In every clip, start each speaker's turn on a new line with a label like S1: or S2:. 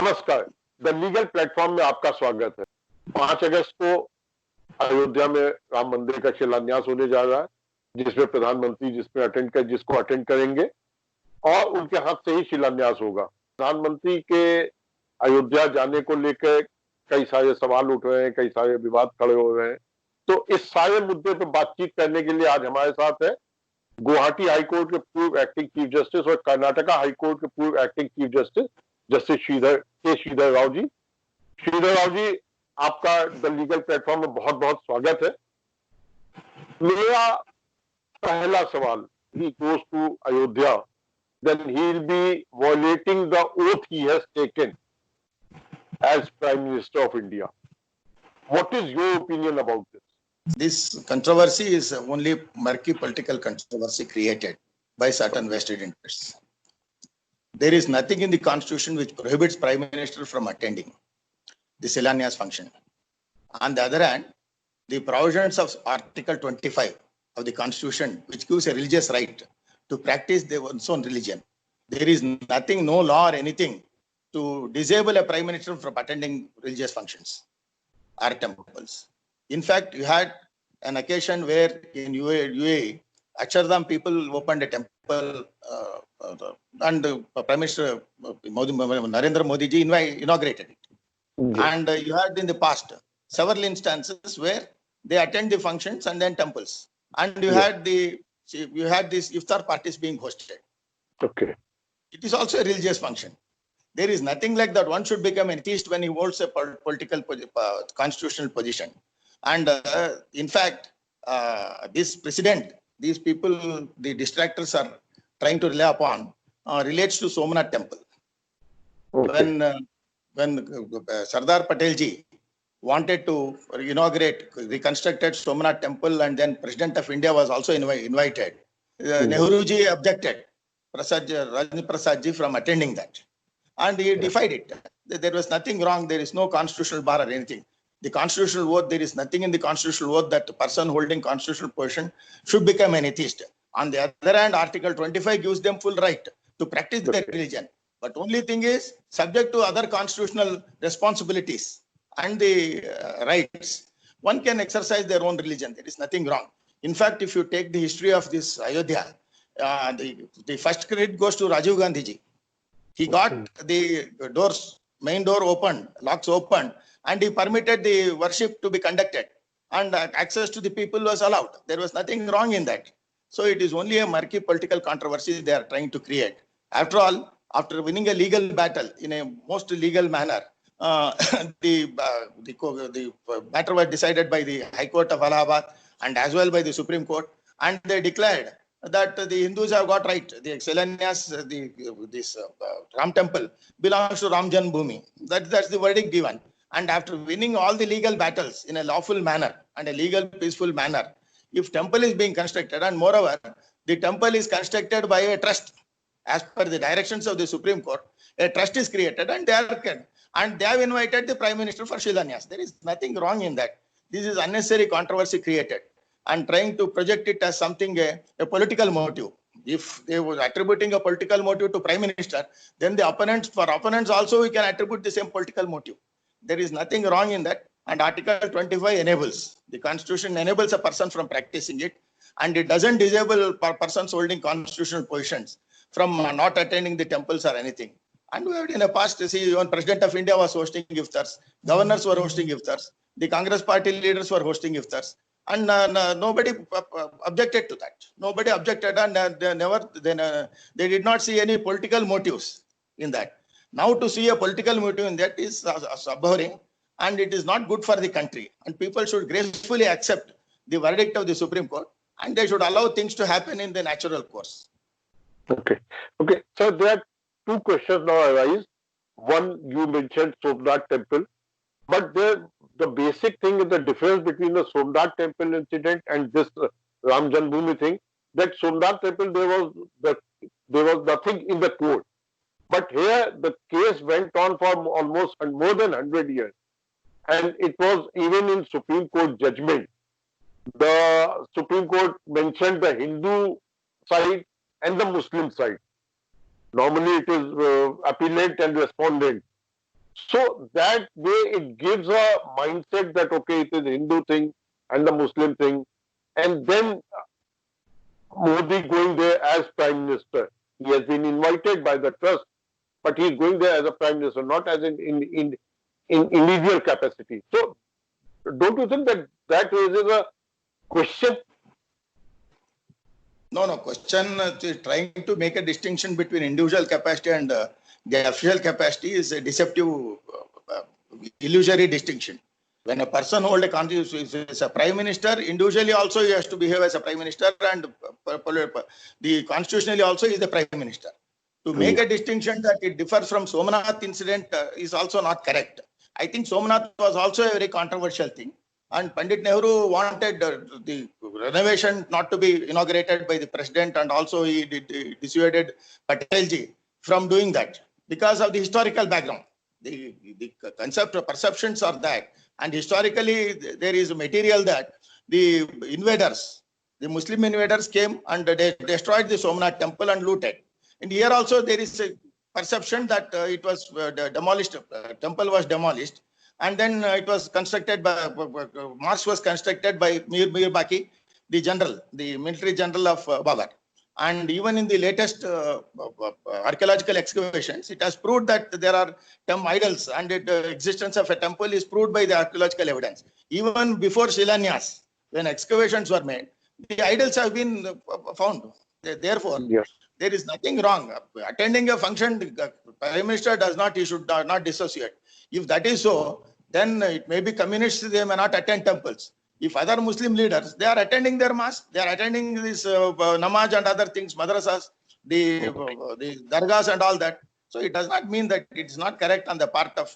S1: नमस्कार। The legal platform में आपका स्वागत है। 5 अगस्त को अयोध्या में राम मंदिर का शिलान्यास होने जा रहा है, जिसमें प्रधानमंत्री जिसको अटेंड करेंगे और उनके हाथ से ही शिलान्यास होगा। प्रधानमंत्री के अयोध्या जाने को लेकर कई सारे सवाल उठ रहे हैं, कई सारे विवाद खड़े हो रहे हैं। तो इस सारे मुद्दे पर बातचीत करने के लिए आज हमारे साथ है गुवाहाटी हाईकोर्ट के पूर्व एक्टिंग चीफ जस्टिस और कर्नाटका हाईकोर्ट के पूर्व acting chief justice justice Sridhar Rao ji. Sridhar Rao ji, आपका द लीगल प्लेटफॉर्म में बहुत बहुत स्वागत है। मेरा पहला सवाल, he goes to Ayodhya, then he will be violating the oath he has taken as Prime Minister of India. What is your opinion about this?
S2: This controversy is only murky political controversy created by certain vested interests. There is nothing in the constitution which prohibits Prime Minister from attending the Shilanyas function. On the other hand, the provisions of Article 25 of the constitution, which gives a religious right to practice their own religion, there is nothing, no law or anything to disable a Prime Minister from attending religious functions or temples. In fact, you had an occasion where in UAE, Akshardham people opened a temple and Prime Minister Narendra Modi ji inaugurated it. And you had in the past several instances where they attend the functions and then temples. And you had these iftar parties being hosted.
S1: Okay.
S2: It is also a religious function. There is nothing like that. One should become an atheist when he holds a political constitutional position. And in fact, this president, these people, the distractors are trying to rely upon, relates to Somnath temple. Okay. When Sardar Patel ji wanted to inaugurate reconstructed Somnath temple, and then President of India was also invited, Nehru ji objected Rajendra Prasad ji from attending that, and he defied it. There was nothing wrong. There is no constitutional bar or anything. The constitutional oath, there is nothing in the constitutional oath that the person holding constitutional position should become an atheist. On the other hand, Article 25 gives them full right to practice their religion. But only thing is subject to other constitutional responsibilities and the rights. One can exercise their own religion. There is nothing wrong. In fact, if you take the history of this Ayodhya, the first credit goes to Rajiv Gandhi ji. He got the main door opened, locks opened, and he permitted the worship to be conducted, and access to the people was allowed. There was nothing wrong in that. So it is only a murky political controversy they are trying to create. After all, after winning a legal battle in a most legal manner, the matter was decided by the High Court of Allahabad and as well by the Supreme Court, and they declared that the Hindus have got right. The Shilanyas, this Ram temple belongs to Ram Janmabhoomi. That's the verdict given. And after winning all the legal battles in a lawful manner and a legal, peaceful manner, if temple is being constructed, and moreover, the temple is constructed by a trust, as per the directions of the Supreme Court, a trust is created, and they have invited the Prime Minister for Shilanyas. There is nothing wrong in that. This is unnecessary controversy created and trying to project it as something, a political motive. If they were attributing a political motive to Prime Minister, then for opponents also we can attribute the same political motive. There is nothing wrong in that. And Article 25 enables, the Constitution enables a person from practicing it, and it doesn't disable persons holding constitutional positions from not attending the temples or anything. And we have in the past, see, when President of India was hosting iftars, governors were hosting iftars, the Congress party leaders were hosting iftars, and nobody objected to that. Nobody objected, and they did not see any political motives in that. Now to see a political motive in that is abhorring, and it is not good for the country. And people should gracefully accept the verdict of the Supreme Court, and they should allow things to happen in the natural course.
S1: Okay. So there are two questions now arise. One, you mentioned Somnath temple, but the basic thing is the difference between the Somnath temple incident and this Ram Janmabhoomi thing. That Somnath temple, there was nothing in the court, but here the case went on for almost more than 100 years, and it was even in Supreme Court judgment. The Supreme Court mentioned the Hindu side and the Muslim side. Normally it is appellant and respondent. So that way it gives a mindset that okay, it is Hindu thing and the Muslim thing, and then Modi going there as Prime Minister. He has been invited by the trust, but he is going there as a Prime Minister, not as in individual capacity. So don't you think that that raises a question?
S2: No question. Trying to make a distinction between individual capacity and the official capacity is a deceptive, illusory distinction. When a person holds a constitution as a prime minister, individually also he has to behave as a prime minister, and the constitutionally also is the prime minister. To make a distinction that it differs from Somanath incident is also not correct. I think Somanath was also a very controversial thing. And Pandit Nehru wanted the renovation not to be inaugurated by the president, and also he dissuaded Patelji from doing that because of the historical background. The concept of perceptions are that, and historically there is material that the invaders, the Muslim invaders came and they destroyed the Somnath temple and looted. And here also there is a perception that it was demolished, temple was demolished. And then it was constructed by, mosque was constructed by Mir Baki, the general, the military general of Babur. And even in the latest archaeological excavations, it has proved that there are idols, and the existence of a temple is proved by the archaeological evidence. Even before Shilanyas, when excavations were made, the idols have been found. Therefore,
S1: Yes.
S2: there is nothing wrong. Attending a function, the Prime Minister does not, he should not dissociate. If that is so, then it may be communists, they may not attend temples. If other Muslim leaders, they are attending their mosque, they are attending this namaz and other things, madrasas, the dargahs and all that. So it does not mean that it is not correct on the part of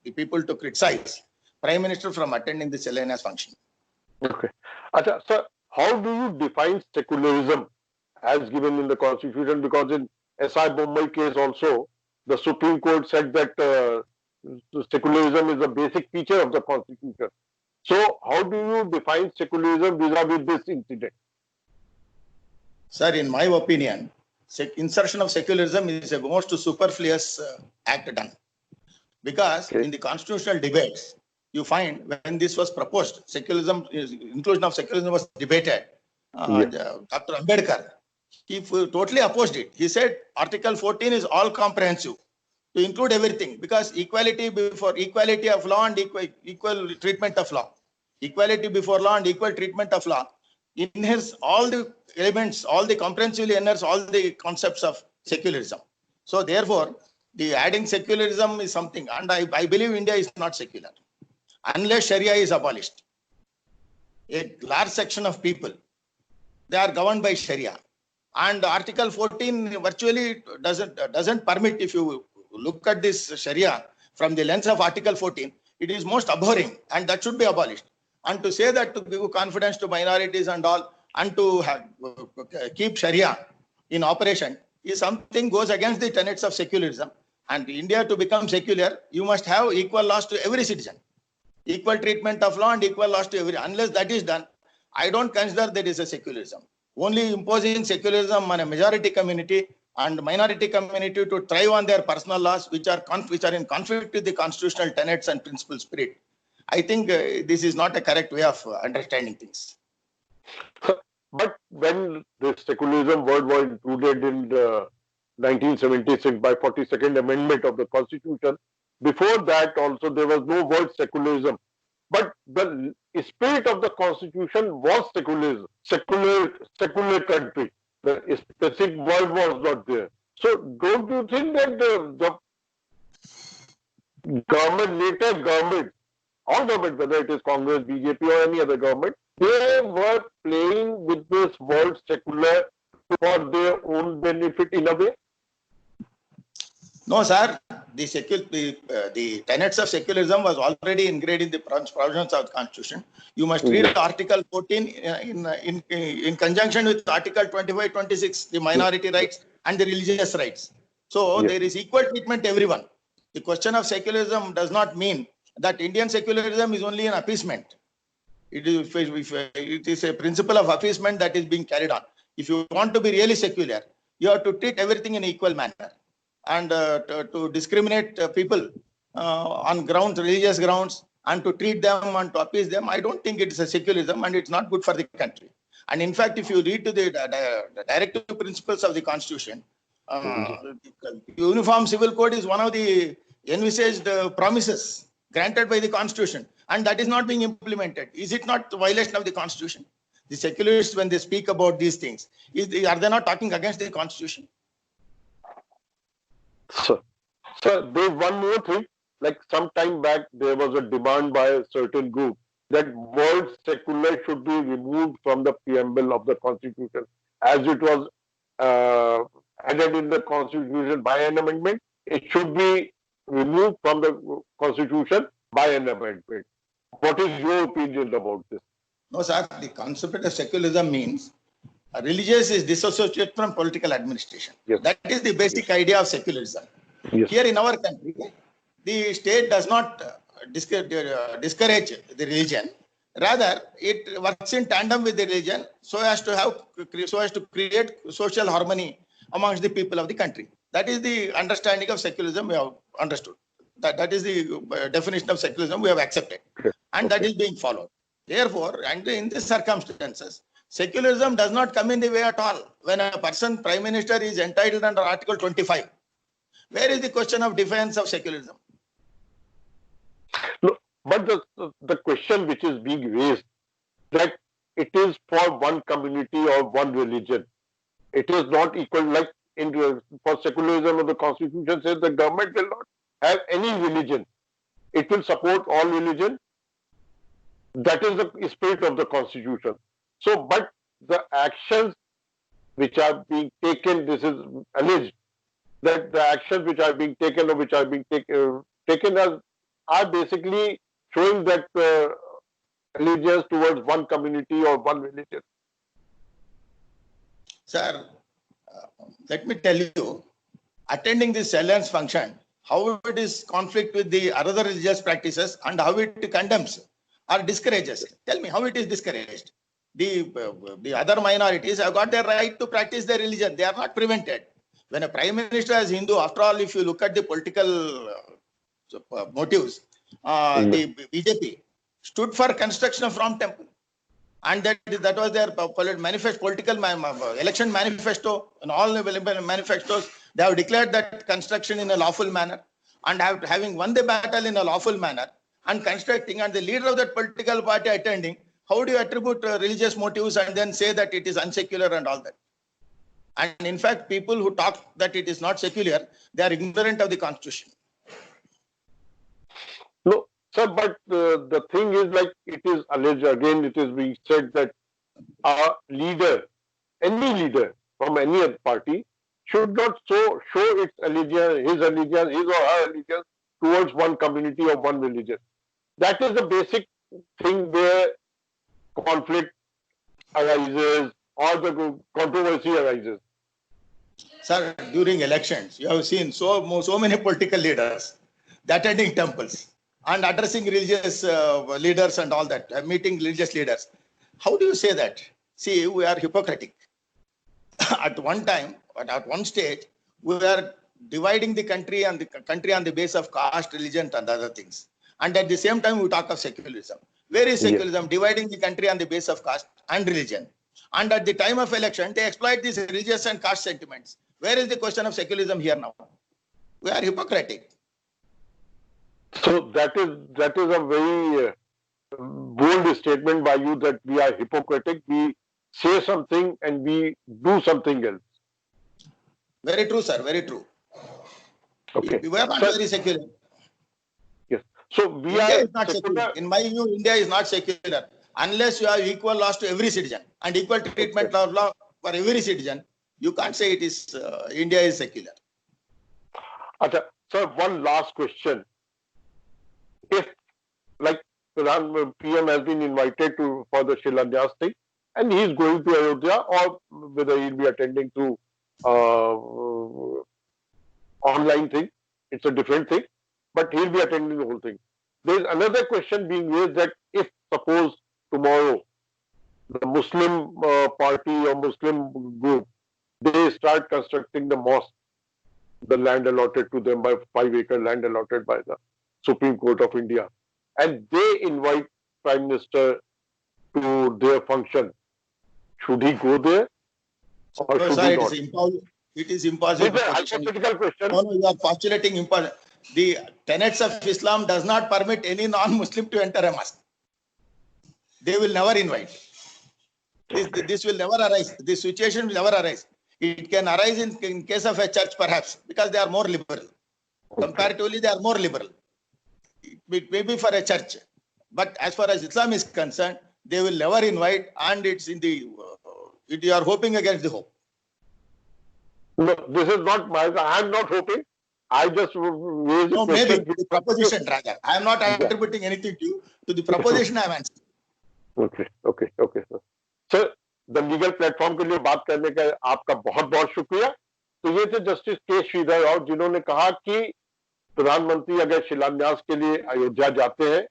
S2: the people to criticize Prime Minister from attending the Shilanyas function.
S1: Okay. Acha, sir, how do you define secularism as given in the constitution? Because in SI Bombay case also, the Supreme Court said that secularism is a basic feature of the constitution. So how do you define secularism vis-a-vis this incident?
S2: Sir, in my opinion, insertion of secularism is a most superfluous act done. Because in the constitutional debates, you find when this was proposed, secularism, inclusion of secularism was debated. Dr. Ambedkar, he totally opposed it. He said Article 14 is all comprehensive, to include everything, because equality of law and equal treatment of law, equality before law and equal treatment of law, in his all the elements, all the comprehensively enters all the concepts of secularism. So therefore, the adding secularism is something, and I believe India is not secular unless Sharia is abolished. A large section of people, they are governed by Sharia, and Article 14 virtually doesn't permit. If you look at this Sharia from the lens of Article 14, it is most abhorring, and that should be abolished. And to say that to give confidence to minorities and all, and to keep Sharia in operation is something goes against the tenets of secularism. And India to become secular, you must have equal laws to every citizen, equal treatment of law and equal laws to every. Unless that is done, I don't consider that is a secularism. Only imposing secularism on a majority community and minority community to thrive on their personal laws, which are in conflict with the constitutional tenets and principle spirit. I think this is not a correct way of understanding things.
S1: But when the secularism word was included in the 1976 by 42nd Amendment of the Constitution, before that also there was no word secularism. But the spirit of the Constitution was secularism, secular country. The specific word was not there. So don't you think that the government, later government, all government, whether it is Congress, BJP or any other government, they were playing with this word secular for their own benefit in a way?
S2: No, sir. The tenets of secularism was already engraved in the provisions of the Constitution. You must read Article 14 in conjunction with Article 25, 26, the minority rights and the religious rights. So there is equal treatment to everyone. The question of secularism does not mean that Indian secularism is only an appeasement. It is a principle of appeasement that is being carried on. If you want to be really secular, you have to treat everything in equal manner. And to discriminate people on grounds, religious grounds, and to treat them and to appease them, I don't think it is a secularism and it's not good for the country. And in fact, if you read to the directive principles of the Constitution, Uniform Civil Code is one of the envisaged promises granted by the Constitution, and that is not being implemented. Is it not a violation of the Constitution? The secularists, when they speak about these things, are they not talking against the Constitution?
S1: So, there's one more thing. Like some time back, there was a demand by a certain group that word secular should be removed from the preamble of the Constitution, as it was added in the Constitution by an amendment. It should be removed from the Constitution by an amendment. What is your opinion about this?
S2: No, sir. The concept of secularism means religious is dissociated from political administration.
S1: Yes.
S2: That is the basic idea of secularism.
S1: Yes.
S2: Here in our country, the state does not discourage the religion. Rather, it works in tandem with the religion so as to create social harmony amongst the people of the country. That is the understanding of secularism we have understood. That is the definition of secularism we have accepted, and that is being followed. Therefore, and in these circumstances, secularism does not come in the way at all. When a person, Prime Minister, is entitled under Article 25, where is the question of defense of secularism?
S1: No, but the question which is being raised, that it is for one community or one religion. It is not equal, like for secularism of the Constitution says the government will not have any religion. It will support all religion. That is the spirit of the Constitution. So, but the actions which are being taken, this is alleged, that the actions which are being taken or which are being taken as are basically showing that allegiance towards one community or one religion.
S2: Sir, let me tell you, attending this alliance function, how it is conflict with the other religious practices and how it condemns or discourages. Tell me how it is discouraged. The other minorities have got their right to practice their religion. They are not prevented. When a Prime Minister is Hindu, after all, if you look at the political motives, the BJP stood for construction of Ram Temple. And that was their political election manifesto, and all the manifestos, they have declared that construction in a lawful manner, and having won the battle in a lawful manner and constructing, and the leader of that political party attending, how do you attribute religious motives and then say that it is unsecular and all that? And in fact, people who talk that it is not secular, they are ignorant of the Constitution.
S1: No, sir, but the thing is, like it is alleged, again it is being said that a leader, any leader from any other party should not show its allegiance, his or her allegiance towards one community or one religion. That is the basic thing where conflict arises or the controversy arises.
S2: Sir, during elections, you have seen so many political leaders attending temples and addressing religious leaders and all that, meeting religious leaders. How do you say that? See, we are hypocritic. At one time, at one stage, we were dividing the country on the basis of caste, religion, and other things. And at the same time, we talk of secularism. Where is secularism? Yes. Dividing the country on the basis of caste and religion. And at the time of election, they exploit these religious and caste sentiments. Where is the question of secularism here now? We are hypocritic.
S1: So that is a very bold statement by you that we are hypocritic. We say something and we do something else.
S2: Very true, sir. Very true.
S1: Okay.
S2: We are not very secular.
S1: Yes. So India
S2: is not secular. In my view, India is not secular unless you have equal laws to every citizen and equal treatment of law for every citizen. You can't say it is India is secular.
S1: Achha, sir, one last question. If, like, PM has been invited for the Shilanyas thing, and he is going to Ayodhya, or whether he'll be attending to online thing, it's a different thing, but he'll be attending the whole thing. There's another question being raised that if suppose tomorrow the Muslim party or Muslim group, they start constructing the mosque, the land allotted to them by 5-acre land allotted by the Supreme Court of India, and they invite Prime Minister to their function. Should he go there or
S2: No,
S1: should
S2: sir,
S1: he
S2: it
S1: not?
S2: is impossible. It is
S1: This
S2: impossible.
S1: is a hypothetical question.
S2: No, no, you are postulating impossible. The tenets of Islam does not permit any non-Muslim to enter a mosque. They will never invite. This will never arise. This situation will never arise. It can arise in case of a church, perhaps, because they are more liberal. Comparatively, they are more liberal. Maybe for a church. But as far as Islam is concerned, they will never invite, and it's in the, you are hoping against the hope.
S1: No, this is not my, I am not hoping. I just raised
S2: No,
S1: a
S2: maybe
S1: question.
S2: the proposition rather. I am not attributing anything to you. To the proposition I am answering.
S1: Okay, okay, okay, sir. Sir, the legal platform के लिए बात करने का आपका बहुत बहुत शुक्रिया। तो ये थे जस्टिस के श्रीधर राव, जिन्होंने कहा कि प्रधानमंत्री अगर शिलान्यास के लिए अयोध्या जाते हैं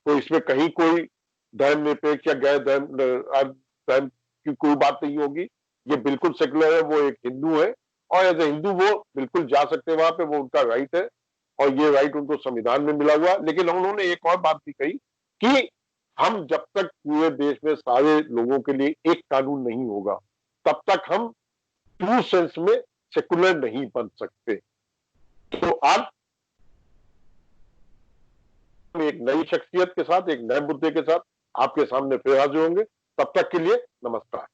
S1: तो इसमें कहीं कोई धर्मनिरपेक्ष या गैर धर्म की कोई बात नहीं होगी। ये बिल्कुल सेकुलर है, वो एक हिंदू है और एज ए हिंदू वो बिल्कुल जा सकते हैं वहां पे, वो उनका राइट है और ये राइट उनको संविधान में मिला हुआ। लेकिन उन्होंने एक और बात भी कही कि हम जब तक पूरे देश में सारे लोगों के लिए एक कानून नहीं होगा तब तक हम ट्रू सेंस में सेकुलर नहीं बन सकते। तो आज एक नई शख्सियत के साथ, एक नए मुद्दे के साथ आपके सामने फिर हाजिर होंगे। तब तक के लिए नमस्कार।